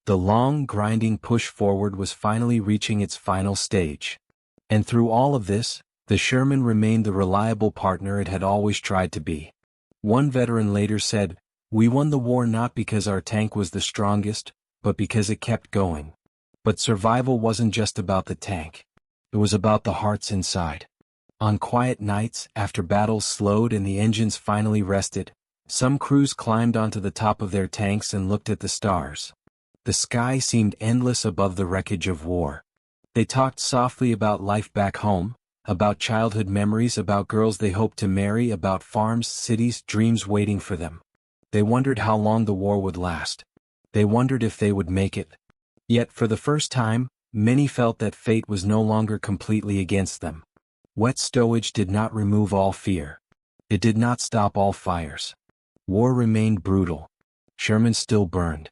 The long, grinding push forward was finally reaching its final stage. And through all of this, the Sherman remained the reliable partner it had always tried to be. One veteran later said, "We won the war not because our tank was the strongest, but because it kept going." But survival wasn't just about the tank. It was about the hearts inside. On quiet nights, after battles slowed and the engines finally rested, some crews climbed onto the top of their tanks and looked at the stars. The sky seemed endless above the wreckage of war. They talked softly about life back home, about childhood memories, about girls they hoped to marry, about farms, cities, dreams waiting for them. They wondered how long the war would last. They wondered if they would make it. Yet for the first time, many felt that fate was no longer completely against them. Wet stowage did not remove all fear. It did not stop all fires. War remained brutal. Sherman still burned.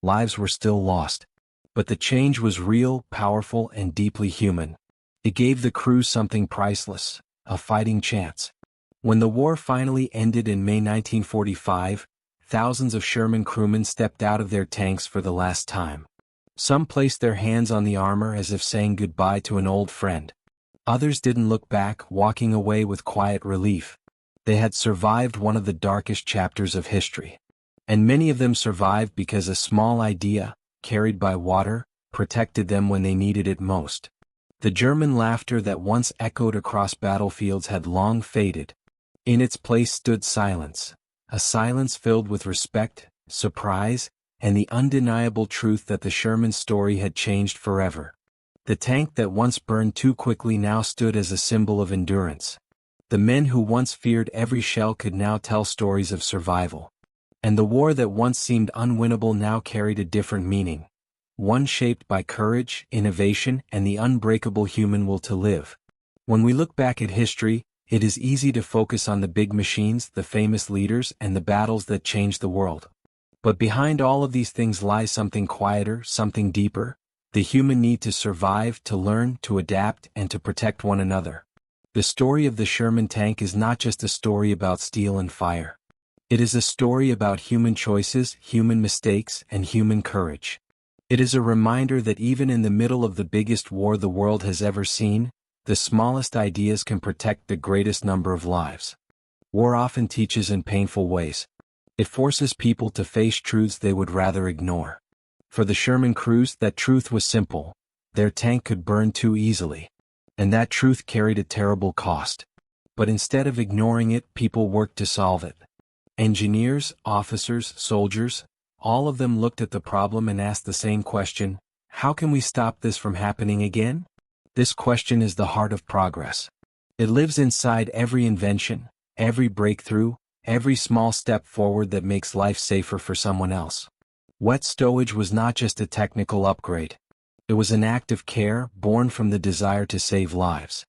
Lives were still lost. But the change was real, powerful, and deeply human. It gave the crew something priceless, a fighting chance. When the war finally ended in May 1945, thousands of Sherman crewmen stepped out of their tanks for the last time. Some placed their hands on the armor as if saying goodbye to an old friend. Others didn't look back, walking away with quiet relief. They had survived one of the darkest chapters of history. And many of them survived because a small idea, carried by water, protected them when they needed it most. The German laughter that once echoed across battlefields had long faded. In its place stood silence, a silence filled with respect, surprise, and the undeniable truth that the Sherman story had changed forever. The tank that once burned too quickly now stood as a symbol of endurance. The men who once feared every shell could now tell stories of survival. And the war that once seemed unwinnable now carried a different meaning. One shaped by courage, innovation, and the unbreakable human will to live. When we look back at history, it is easy to focus on the big machines, the famous leaders, and the battles that changed the world. But behind all of these things lies something quieter, something deeper, the human need to survive, to learn, to adapt, and to protect one another. The story of the Sherman tank is not just a story about steel and fire. It is a story about human choices, human mistakes, and human courage. It is a reminder that even in the middle of the biggest war the world has ever seen, The smallest ideas can protect the greatest number of lives. War often teaches in painful ways. It forces people to face truths they would rather ignore. For the Sherman crews, that truth was simple. Their tank could burn too easily. And that truth carried a terrible cost. But instead of ignoring it, people worked to solve it. Engineers, officers, soldiers, all of them looked at the problem and asked the same question: how can we stop this from happening again? This question is the heart of progress. It lives inside every invention, every breakthrough, every small step forward that makes life safer for someone else. Wet stowage was not just a technical upgrade. It was an act of care born from the desire to save lives.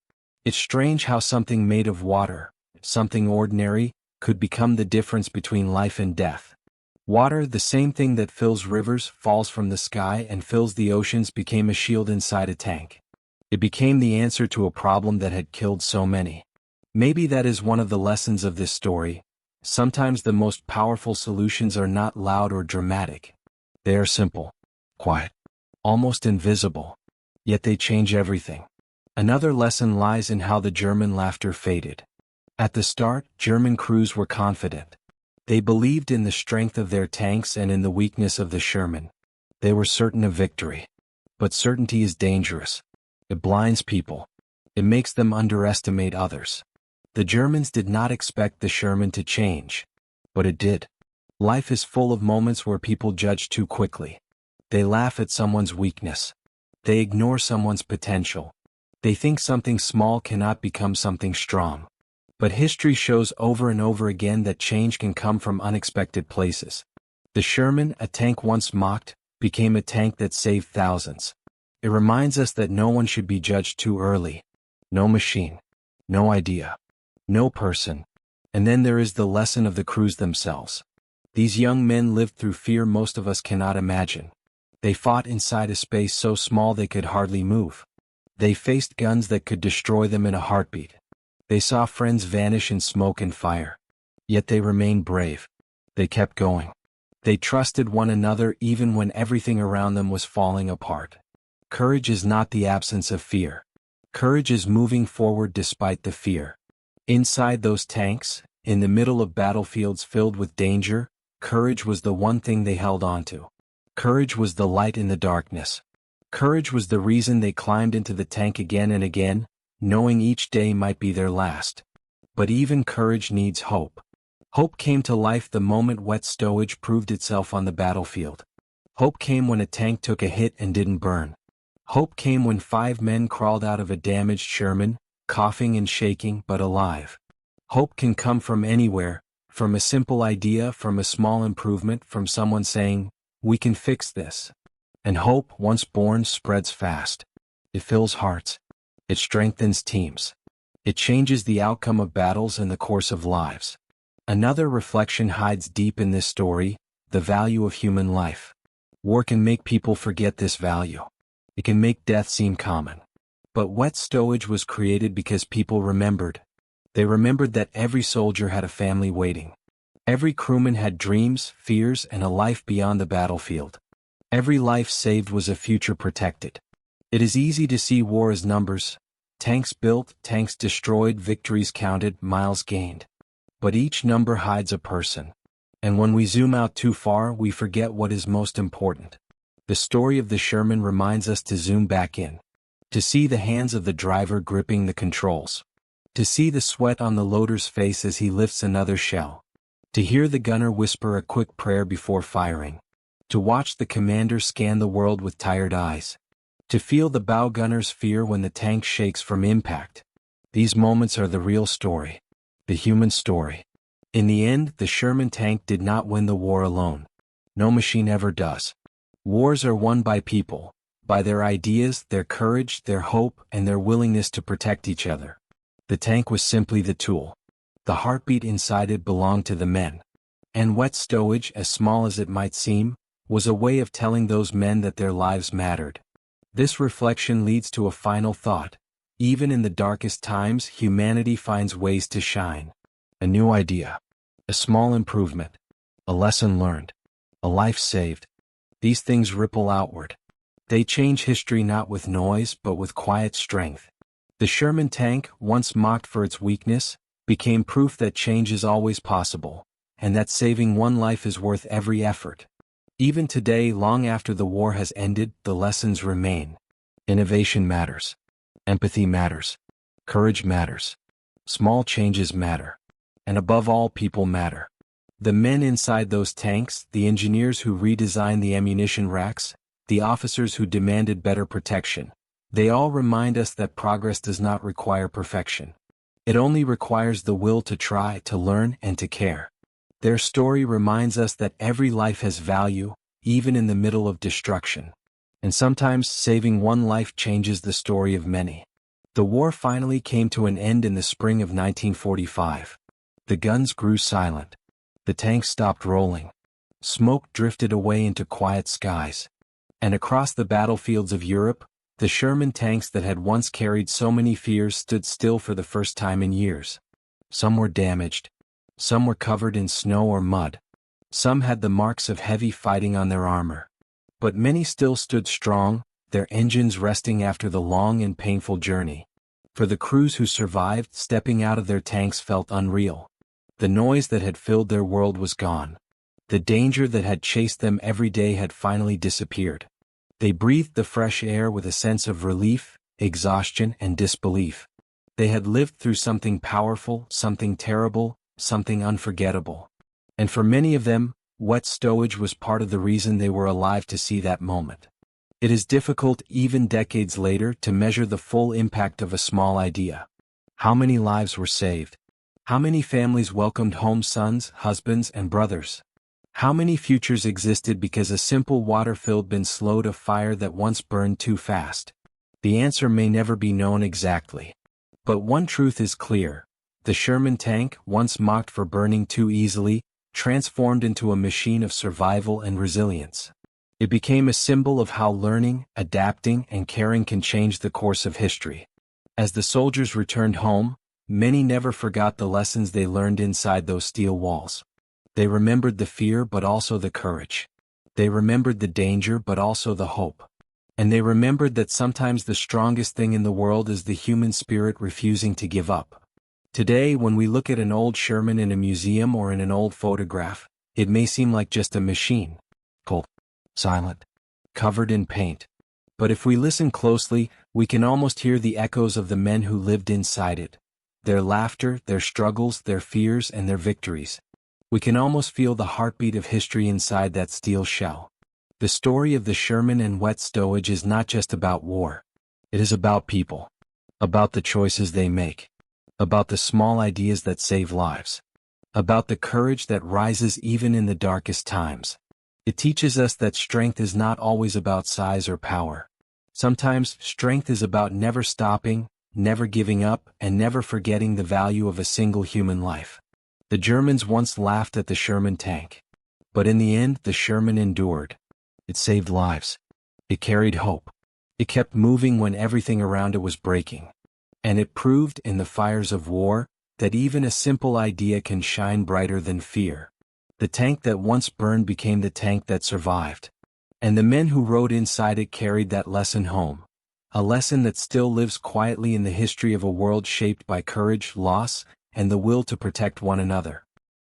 It's strange how something made of water, something ordinary, could become the difference between life and death. Water, the same thing that fills rivers, falls from the sky and fills the oceans, became a shield inside a tank. It became the answer to a problem that had killed so many. Maybe that is one of the lessons of this story. Sometimes the most powerful solutions are not loud or dramatic. They are simple, quiet, almost invisible. Yet they change everything. Another lesson lies in how the German laughter faded. At the start, German crews were confident. They believed in the strength of their tanks and in the weakness of the Sherman. They were certain of victory. But certainty is dangerous. It blinds people. It makes them underestimate others. The Germans did not expect the Sherman to change. But it did. Life is full of moments where people judge too quickly. They laugh at someone's weakness. They ignore someone's potential. They think something small cannot become something strong. But history shows over and over again that change can come from unexpected places. The Sherman, a tank once mocked, became a tank that saved thousands. It reminds us that no one should be judged too early. No machine. No idea. No person. And then there is the lesson of the crews themselves. These young men lived through fear most of us cannot imagine. They fought inside a space so small they could hardly move. They faced guns that could destroy them in a heartbeat. They saw friends vanish in smoke and fire. Yet they remained brave. They kept going. They trusted one another even when everything around them was falling apart. Courage is not the absence of fear. Courage is moving forward despite the fear. Inside those tanks, in the middle of battlefields filled with danger, courage was the one thing they held on to. Courage was the light in the darkness. Courage was the reason they climbed into the tank again and again, knowing each day might be their last. But even courage needs hope. Hope came to life the moment wet stowage proved itself on the battlefield. Hope came when a tank took a hit and didn't burn. Hope came when 5 men crawled out of a damaged Sherman, coughing and shaking but alive. Hope can come from anywhere, from a simple idea, from a small improvement, from someone saying, "We can fix this." And hope, once born, spreads fast. It fills hearts. It strengthens teams. It changes the outcome of battles and the course of lives. Another reflection hides deep in this story: the value of human life. War can make people forget this value. It can make death seem common. But wet stowage was created because people remembered. They remembered that every soldier had a family waiting. Every crewman had dreams, fears, and a life beyond the battlefield. Every life saved was a future protected. It is easy to see war as numbers: tanks built, tanks destroyed, victories counted, miles gained. But each number hides a person. And when we zoom out too far, we forget what is most important. The story of the Sherman reminds us to zoom back in. To see the hands of the driver gripping the controls. To see the sweat on the loader's face as he lifts another shell. To hear the gunner whisper a quick prayer before firing. To watch the commander scan the world with tired eyes. To feel the bow gunner's fear when the tank shakes from impact. These moments are the real story. The human story. In the end, the Sherman tank did not win the war alone. No machine ever does. Wars are won by people, by their ideas, their courage, their hope, and their willingness to protect each other. The tank was simply the tool. The heartbeat inside it belonged to the men. And wet stowage, as small as it might seem, was a way of telling those men that their lives mattered. This reflection leads to a final thought. Even in the darkest times, humanity finds ways to shine. A new idea. A small improvement. A lesson learned. A life saved. These things ripple outward. They change history not with noise but with quiet strength. The Sherman tank, once mocked for its weakness, became proof that change is always possible, and that saving one life is worth every effort. Even today, long after the war has ended, the lessons remain. Innovation matters. Empathy matters. Courage matters. Small changes matter. And above all, people matter. The men inside those tanks, the engineers who redesigned the ammunition racks, the officers who demanded better protection, they all remind us that progress does not require perfection. It only requires the will to try, to learn, and to care. Their story reminds us that every life has value, even in the middle of destruction. And sometimes saving one life changes the story of many. The war finally came to an end in the spring of 1945. The guns grew silent. The tanks stopped rolling. Smoke drifted away into quiet skies. And across the battlefields of Europe, the Sherman tanks that had once carried so many fears stood still for the first time in years. Some were damaged. Some were covered in snow or mud. Some had the marks of heavy fighting on their armor. But many still stood strong, their engines resting after the long and painful journey. For the crews who survived, stepping out of their tanks felt unreal. The noise that had filled their world was gone. The danger that had chased them every day had finally disappeared. They breathed the fresh air with a sense of relief, exhaustion, and disbelief. They had lived through something powerful, something terrible, something unforgettable. And for many of them, wet stowage was part of the reason they were alive to see that moment. It is difficult, even decades later, to measure the full impact of a small idea. How many lives were saved? How many families welcomed home sons, husbands, and brothers? How many futures existed because a simple water-filled bin slowed a fire that once burned too fast? The answer may never be known exactly. But one truth is clear. The Sherman tank, once mocked for burning too easily, transformed into a machine of survival and resilience. It became a symbol of how learning, adapting, and caring can change the course of history. As the soldiers returned home, many never forgot the lessons they learned inside those steel walls. They remembered the fear but also the courage. They remembered the danger but also the hope. And they remembered that sometimes the strongest thing in the world is the human spirit refusing to give up. Today, when we look at an old Sherman in a museum or in an old photograph, it may seem like just a machine. Cold, silent, covered in paint. But if we listen closely, we can almost hear the echoes of the men who lived inside it. Their laughter, their struggles, their fears, and their victories. We can almost feel the heartbeat of history inside that steel shell. The story of the Sherman and Wet Stowage is not just about war. It is about people. About the choices they make. About the small ideas that save lives. About the courage that rises even in the darkest times. It teaches us that strength is not always about size or power. Sometimes, strength is about never stopping, never giving up, and never forgetting the value of a single human life. The Germans once laughed at the Sherman tank. But in the end, the Sherman endured. It saved lives. It carried hope. It kept moving when everything around it was breaking. And it proved, in the fires of war, that even a simple idea can shine brighter than fear. The tank that once burned became the tank that survived. And the men who rode inside it carried that lesson home. A lesson that still lives quietly in the history of a world shaped by courage, loss, and the will to protect one another.